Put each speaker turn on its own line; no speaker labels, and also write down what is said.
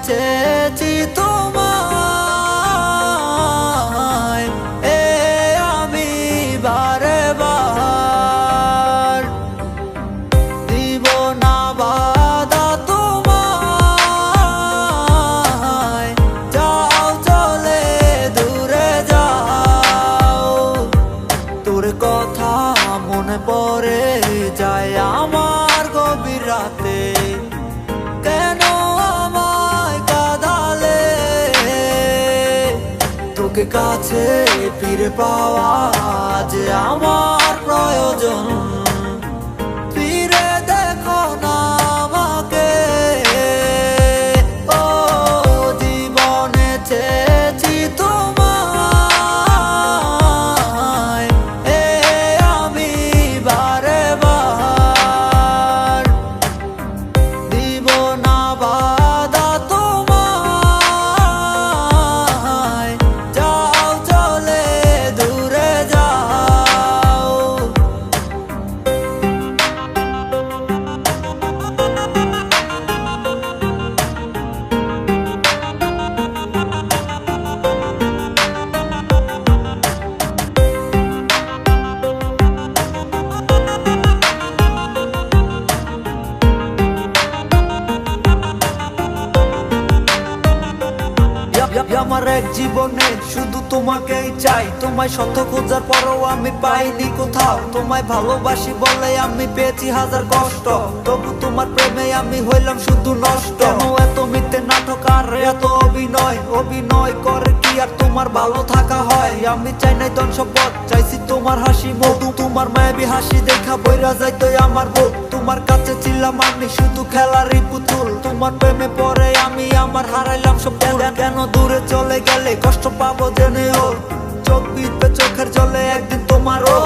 চেয়েছি তোমায় আমি বারে বার দিব না বাধা তোমায় যাও চলে দূরে যাও তোর কথা মনে পড়ে যায় আমার গভীর রাতে কেন তোকে কাছে ফিরে পাওয়া যে আমার প্রয়োজন ফিরে দেখো না আমাকে ও জীবনে চেয়েছি তোমায় আমি বারে বার দিব না বাধা আমার এক জীবনে শুধু তোমাকেই চাই তোমায় শত খোঁজার পরও আমি পাইনি কোথাও তোমায় ভালোবাসি বলে আমি পেয়েছি হাজার কষ্ট তবু তোমার প্রেমে আমি হইলাম শুধু নষ্ট এত মিথ্যে নাটক আর এত অভিনয় করে কি আর তোমার ভালো থাকা হয় আমি চাই নাই ধন সম্পদ চাইছি তোমার হাসি মধু তোমার মায়াবী হাসি দেখা বইরা যাইতো আমার বুক তোমার কাছে ছিলাম আমি শুধু খেলারই পুতুল তোমার প্রেমে পড়ে আমি আমার হারাইলাম সব কেন দূরে চলে গেলে কষ্ট পাবো জেনেও চোখ বিঁধবে চোখের জলে একদিন তোমারও